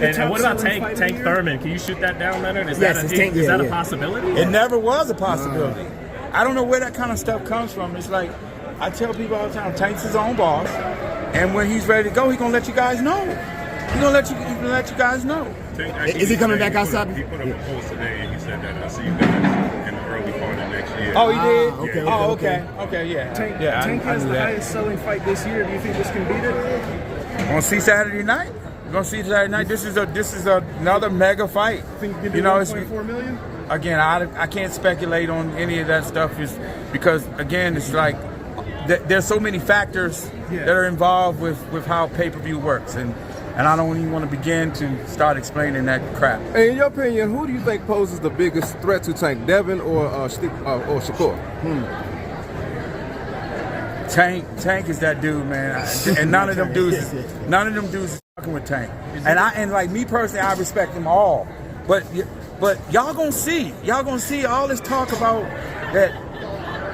And what about Tank Thurman? Can you shoot that down, Leonard? Is Yes, that a possibility? It never was a possibility. I don't know where that kind of stuff comes from. It's like, I tell people all the time, Tank's his own boss, and when he's ready to go, he's gonna let you guys know. He's gonna let you guys know. Is he coming back outside? He put up a post today and he said that I'll see you guys in the early part of next year. Oh, he did? Okay. Yeah. Tank has the highest selling fight this year. Do you think this can beat it? Gonna see Saturday night. This is another mega fight. Think you can do 1.4 million? Again, I can't speculate on any of that stuff, because again, it's like there's so many factors that are involved with how pay-per-view works, and I don't even want to begin to start explaining that crap. Hey, in your opinion, who do you think poses the biggest threat to Tank, Devin or Shakur? Tank is that dude, man, and none of them dudes is fucking with Tank. And like me personally, I respect them all, but y'all gonna see all this talk about that.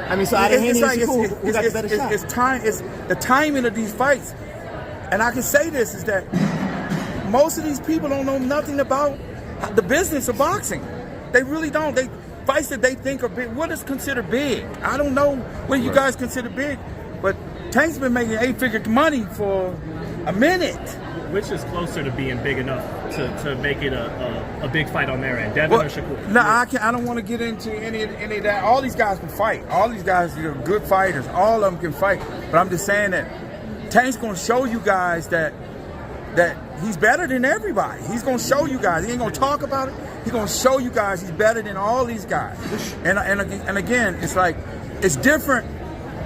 I mean, so out of Haney and Shakur, who got the better shot? It's the timing of these fights, and I can say this is that most of these people don't know nothing about the business of boxing. They really don't. They fights that they think are big. What is considered big? I don't know what you guys consider big, but Tank's been making 8-figure money for a minute. Which is closer to being big enough to make it a big fight on their end, Devin or Shakur? No, I don't want to get into any of that. All these guys can fight. All these guys are good fighters. All of them can fight. But I'm just saying that Tank's going to show you guys that he's better than everybody. He's going to show you guys. He ain't going to talk about it. He's going to show you guys he's better than all these guys. And again, it's like, it's different.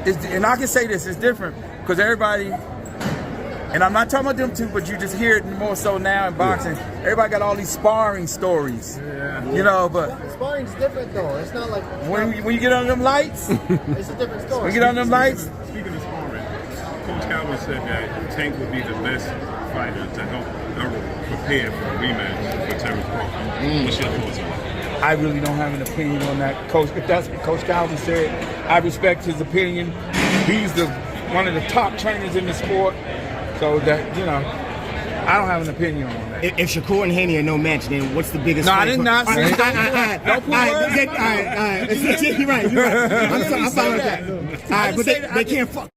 And I can say this, it's different because everybody, and I'm not talking about them two, but you just hear it more so now in boxing. Everybody got all these sparring stories, you know. But sparring's different though. It's not like when you get on them lights, it's a different story. When you get on them lights. Speaking of sparring, Coach Calvin said that Tank would be the best fighter to help prepare for a rematch with Terrence Crawford. What's your thoughts on that? I really don't have an opinion on that, Coach. If that's what Coach Calvin said, I respect his opinion. He's one of the top trainers in the sport. So that, you know, I don't have an opinion on that. If Shakur and Haney are no match, then what's the biggest? No, I did not say that. Don't put words. You're right. I'm fine with that. All right, but they can't fuck.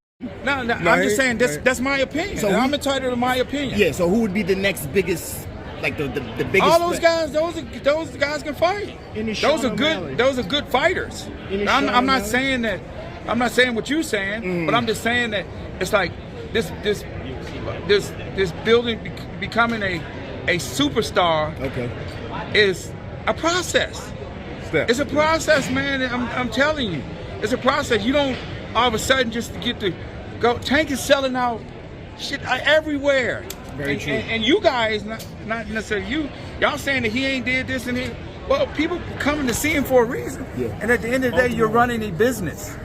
No, I'm just saying that's my opinion. So I'm entitled to my opinion. Yeah. So who would be the next biggest, like the biggest? All those guys, those guys can fight. Those are good fighters. I'm not saying that. I'm not saying what you're saying, but I'm just saying that it's like this building becoming a superstar. Okay. Is a process. It's a process, man. I'm telling you, it's a process. You don't all of a sudden just get to go. Tank is selling out shit everywhere. Very true. And you guys, not necessarily y'all saying that he ain't did this and he. Well, people coming to see him for a reason. Yeah. And at the end of the day, you're running a business.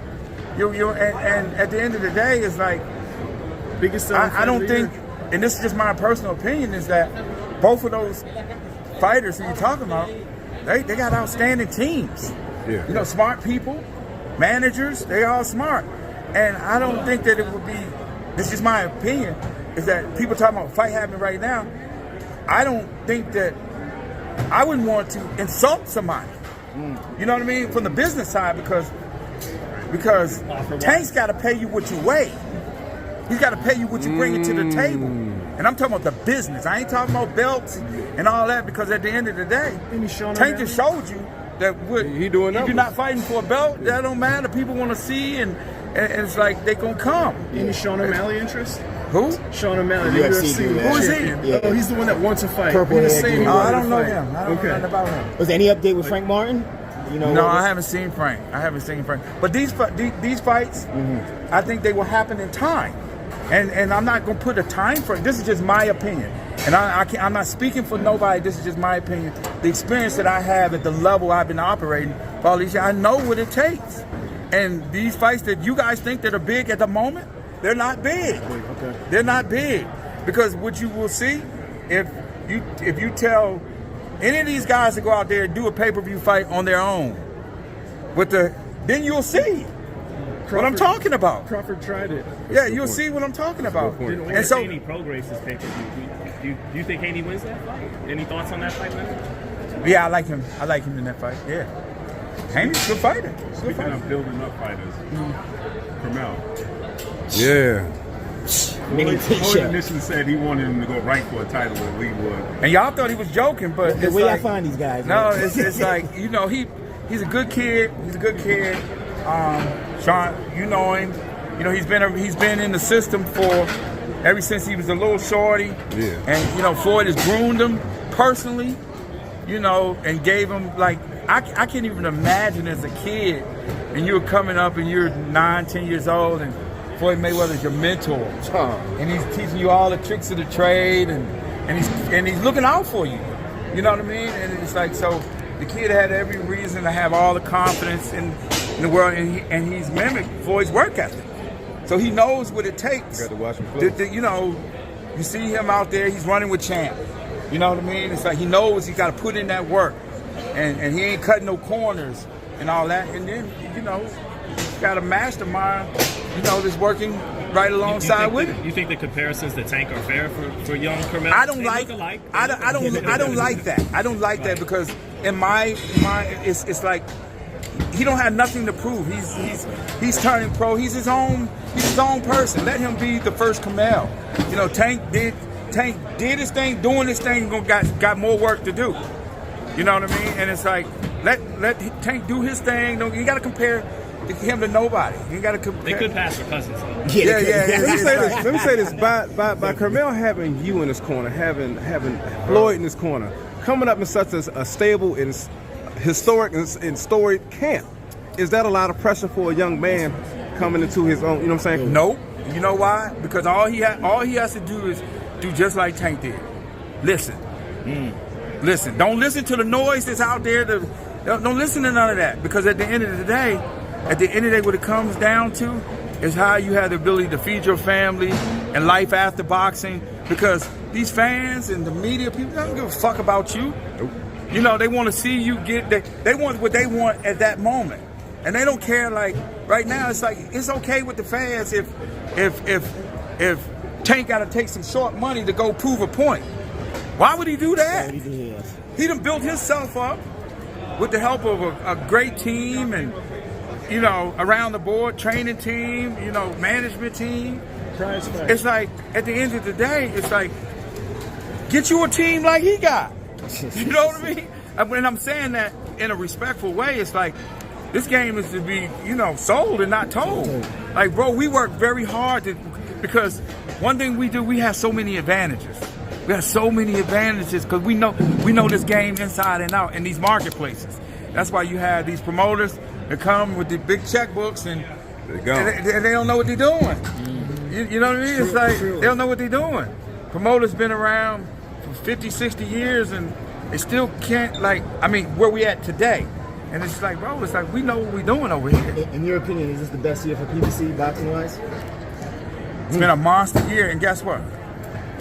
And at the end of the day, it's like biggest. I don't think, and this is just my personal opinion, is that both of those fighters who you're talking about, they got outstanding teams. Yeah. You know, smart people, managers, they all smart. And I don't think that it would be, this is my opinion, is that people talking about a fight happening right now, I don't think that, I wouldn't want to insult somebody. You know what I mean? From the business side, because Tank's got to pay you what you weigh. He's got to pay you what you bring it to the table. And I'm talking about the business. I ain't talking about belts and all that, because at the end of the day, Tank just showed you that if you're not fighting for a belt, that don't matter. People want to see, and it's like they gonna come. Any Sean O'Malley interest? Who? Sean O'Malley, the UFC. Who is he? Yeah. Oh, he's the one that wants to fight. Purple hair. I don't know him. I don't know nothing about him. Was there any update with Frank Martin? You know, no, I haven't seen Frank. But these fights, I think they will happen in time. And I'm not going to put a time for it. This is just my opinion. And I'm not speaking for nobody. This is just my opinion. The experience that I have at the level I've been operating for all these years, I know what it takes. And these fights that you guys think that are big at the moment, they're not big. Okay. They're not big. Because what you will see, if you tell any of these guys to go out there and do a pay-per-view fight on their own, then you'll see what I'm talking about. Crawford tried it. Yeah, you'll see what I'm talking about. And so Haney pro-graced his pay-per-view. Do you think Haney wins that fight? Any thoughts on that fight, Leonard? Yeah, I like him. I like him in that fight. Yeah. Haney's a good fighter. Speaking of building up fighters, Carmel. Yeah. Floyd initially said he wanted him to go right for a title with Leewood. And y'all thought he was joking, but The it's way I like, find these guys. no, man. it's like, you know, he's a good kid. He's a good kid. Sean, you know him. You know, he's been in the system for ever since he was a little shorty. Yeah. And you know, Floyd has groomed him personally. You know, and gave him like I can't even imagine as a kid, and you're coming up and you're 9, 10 years old, and Floyd Mayweather's your mentor, and he's teaching you all the tricks of the trade, and he's looking out for you. You know what I mean? And it's like, so the kid had every reason to have all the confidence in the world, and he's mimicked Floyd's work ethic. So he knows what it takes. You got to watch him close. You know, you see him out there, he's running with champ. You know what I mean? It's like he knows he's got to put in that work, and he ain't cutting no corners and all that. And then, you know, he's got a mastermind, you know, that's working right alongside with him. You think the comparisons to Tank are fair for young Carmel? I don't like that. I don't like that. I don't like that because in my it's like he don't have nothing to prove. He's turning pro. He's his own person. Let him be the first Carmel. You know, Tank did his thing, doing his thing, got more work to do. You know what I mean? And it's like let Tank do his thing. You got to compare him to nobody. You got to compare. They could pass for Cousins though. Yeah. Let me say this. By Carmel having you in his corner, having Floyd in his corner, coming up in such a stable and historic and storied camp, is that a lot of pressure for a young man coming into his own? You know what I'm saying? Nope. You know why? Because all he has to do is do just like Tank did. Listen. Listen. Don't listen to the noise that's out there. Don't listen to none of that. Because at the end of the day, what it comes down to is how you have the ability to feed your family and life after boxing. Because these fans and the media, people don't give a fuck about you. Nope. You know, they want to see you get. They want what they want at that moment, and they don't care. Like right now, it's like it's okay with the fans if Tank got to take some short money to go prove a point. Why would he do that? He done built himself up with the help of a great team and, you know, around the board, training team, you know, management team. It's like, at the end of the day, it's like, get you a team like he got. You know what I mean? And I'm saying that in a respectful way. It's like, this game is to be, you know, sold and not told. Like, bro, we work very hard because one thing we do, we have so many advantages. We have so many advantages because we know this game inside and out in these marketplaces. That's why you have these promoters that come with the big checkbooks and they don't know what they're doing. You know what I mean? It's like they don't know what they're doing. Promoters been around for 50, 60 years and they still can't, like, I mean, where we at today. And it's like, bro, it's like we know what we're doing over here. In your opinion, is this the best year for PBC boxing-wise? It's been a monster year, and guess what?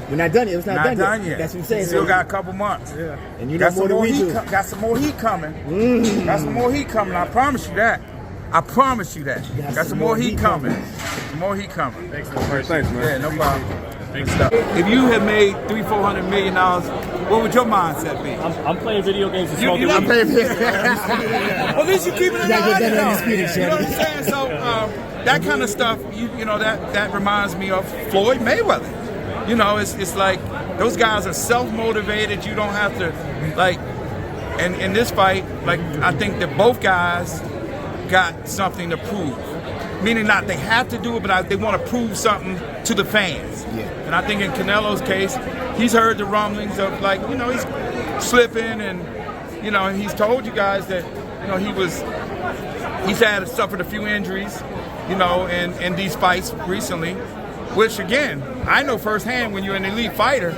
We're not done yet. It's not done yet. That's what I'm saying. Still got a couple months. Yeah. And you know more than we do. Got some more heat coming. Got some more heat coming. I promise you that. I promise you that. Got some more heat coming. Some more heat coming. Thanks, Thanks, man. Yeah, no problem. Thanks. If you had made $300-400 million, what would your mindset be? I'm playing video games and smoking I'm weed. Well, at least you keep it in the gotta get that though. undisputed, You know what I'm saying? So that kind of stuff, you know, that reminds me of Floyd Mayweather. You know, it's like those guys are self-motivated. You don't have to, like, and in this fight, like, I think that both guys got something to prove. Meaning not they have to do it, but they want to prove something to the fans. Yeah. And I think in Canelo's case, he's heard the rumblings of, like, you know, he's slipping and, you know, and he's told you guys that, you know, he's suffered a few injuries, you know, in these fights recently, which, again, I know firsthand when you're an elite fighter,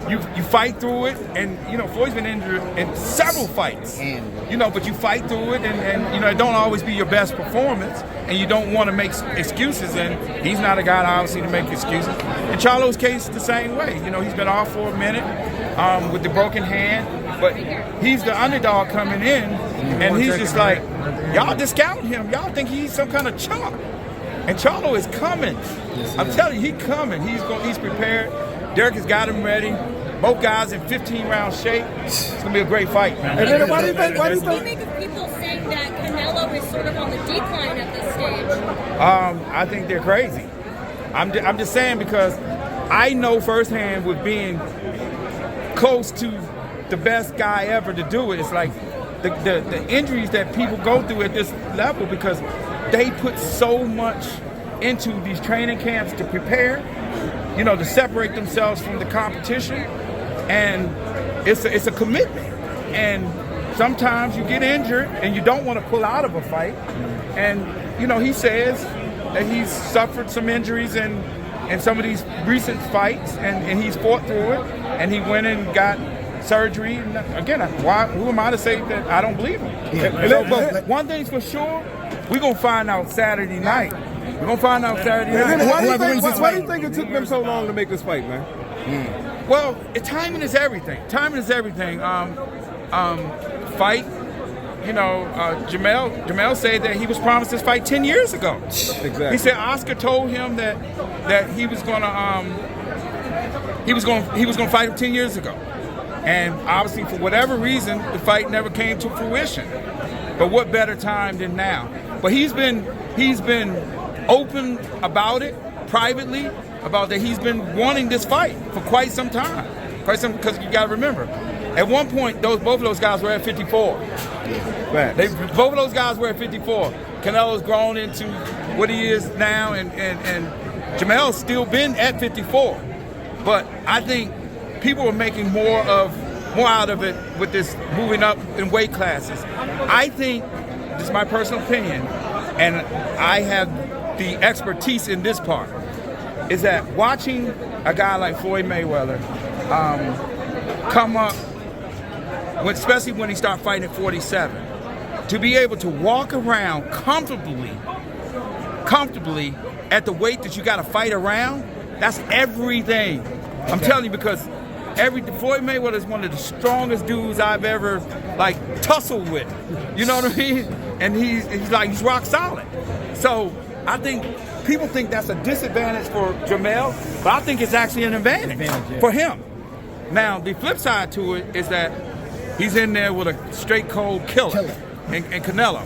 you fight through it, and, you know, Floyd's been injured in several fights, you know, but you fight through it, and you know, it don't always be your best performance, and you don't want to make excuses, and he's not a guy, obviously, to make excuses. In Charlo's case, the same way. You know, he's been off for a minute with the broken hand, but he's the underdog coming in, and he's just like, y'all discount him. Y'all think he's some kind of chump. And Charlo is coming. I'm telling you, he's coming. He's prepared. Derek has got him ready. Both guys in 15-round shape. It's gonna be a great fight, man. And then why do you think? What do you make of people saying that Canelo is sort of on the decline at this stage? I think they're crazy. I'm just saying because I know firsthand with being close to the best guy ever to do it. It's like the injuries that people go through at this level because they put so much into these training camps to prepare, to separate themselves from the competition, and it's a commitment. And sometimes you get injured and you don't want to pull out of a fight. And he says that he's suffered some injuries in some of these recent fights, and he's fought through it, and he went and got surgery. And again, who am I to say that I don't believe him? Yeah. But one thing's for sure, we're going to find out Saturday night. We're going to find out Saturday night. Why do you think it took them so long to make this fight, man? Well, timing is everything. Timing is everything. Fight. Jamel said that he was promised this fight 10 years ago. Exactly. He said Oscar told him that he was gonna fight him 10 years ago, and obviously for whatever reason the fight never came to fruition. But what better time than now? But he's been open about it privately, about that he's been wanting this fight for quite some time. Because you got to remember, at one point both of those guys were at 54. Both of those guys were at 54. Canelo's grown into what he is now, and Jamel's still been at 54. But I think people are making more out of it with this moving up in weight classes. I think, this is my personal opinion, and I have the expertise in this part, is that watching a guy like Floyd Mayweather come up, especially when he started fighting at 47, to be able to walk around comfortably at the weight that you got to fight around, that's everything. I'm telling you, because Floyd Mayweather is one of the strongest dudes I've ever tussled with. You know what I mean? And he's rock solid. So I think people think that's a disadvantage for Jamel, but I think it's actually an advantage for him. Now the flip side to it is that he's in there with a straight cold killer. And Canelo.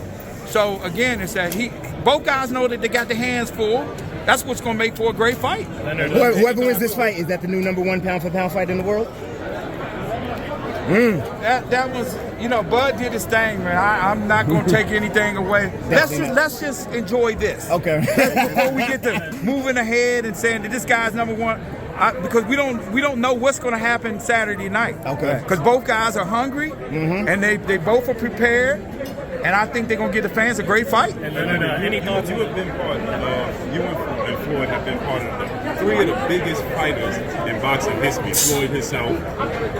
So again, it's that both guys know that they got their hands full. That's what's going to make for a great fight. Whoever wins this fight, is that the new #1 pound-for-pound fight in the world? That was, Bud did his thing, man. I'm not going to take anything away. Let's just enjoy this. Okay. Before we get to moving ahead and saying that this guy's #1, because we don't know what's going to happen Saturday night. Okay. Because both guys are hungry, and they both are prepared, and I think they're going to give the fans a great fight. Any thoughts? You have been part of, you and Floyd have been part of three of the biggest fighters in boxing history. Floyd himself,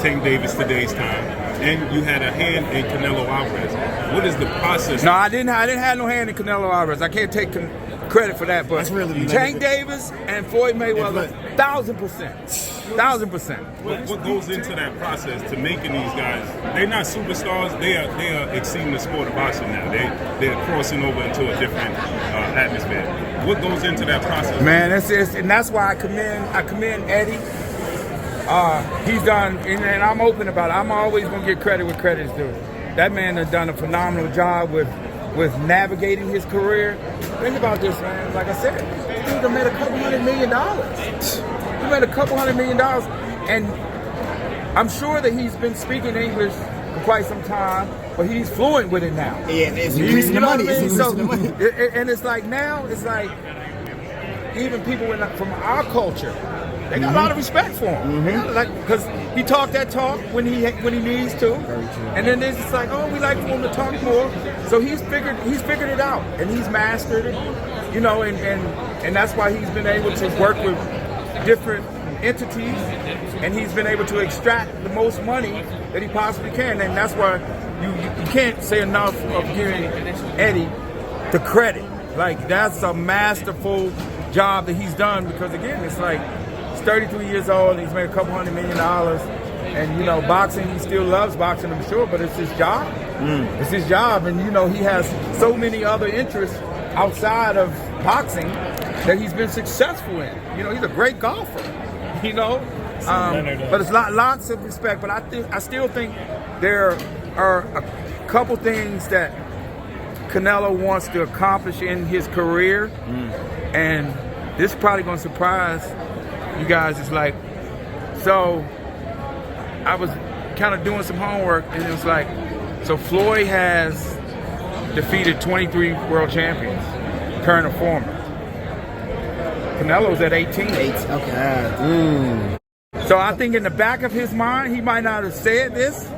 Tank Davis today's time, and you had a hand in Canelo Alvarez. What is the process? No, I didn't have no hand in Canelo Alvarez. I can't take credit for that, but Tank Davis and Floyd Mayweather, 1,000%. What goes into that process to making these guys? They're not superstars. They are exceeding the sport of boxing now. They're crossing over into a different atmosphere. What goes into that process? Man, and that's why I commend Eddie. He's done, and I'm open about it. I'm always gonna give credit where credit's due. That man has done a phenomenal job with navigating his career. Think about this, man. Like I said, this dude made $200 million. He made $200 million, and I'm sure that he's been speaking English for quite some time, but he's fluent with it now. Yeah, it's increasing the money. And it's like now, it's like even people from our culture, they got a lot of respect for him. Because he talked that talk when he needs to, and then it's just like, oh, we like for him to talk more. So he's figured it out, and he's mastered it, and that's why he's been able to work with different entities, and he's been able to extract the most money that he possibly can, and that's why you can't say enough of giving Eddie the credit. Like, that's a masterful job that he's done, because again, it's like, 33 years old, he's made $200 million, and boxing, he still loves boxing, I'm sure, but it's his job. It's his job, and he has so many other interests outside of boxing that he's been successful in. He's a great golfer, But it's lots of respect. But I still think there are a couple things that Canelo wants to accomplish in his career, and this is probably going to surprise you guys. It's like, so I was kind of doing some homework, and it was like, so Floyd has defeated 23 world champions, current or former. Canelo's at 18. Okay. So I think in the back of his mind, he might not have said this,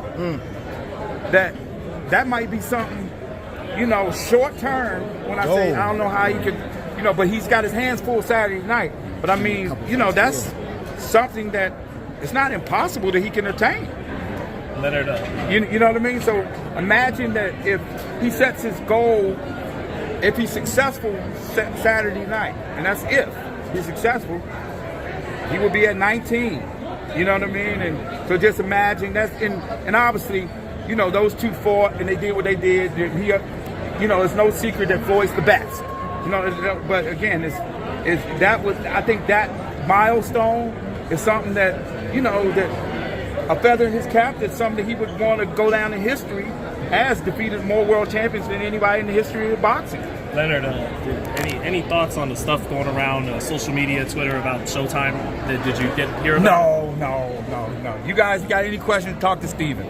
that might be something, short term. When I say, I don't know how he could, but he's got his hands full Saturday night. But I mean, that's something that it's not impossible that he can attain. Leonard, You know what I mean? So imagine that if he sets his goal, if he's successful Saturday night, and that's if he's successful, he will be at 19. You know what I mean? And so just imagine and obviously, those two fought and they did what they did. It's no secret that Floyd's the best. But again, I think that milestone is something that, that a feather in his cap, that's something that he would want to go down in history as defeated more world champions than anybody in the history of boxing. Leonard, any thoughts on the stuff going around social media, Twitter about Showtime? Did you hear about? No. You guys got any questions? Talk to Steven.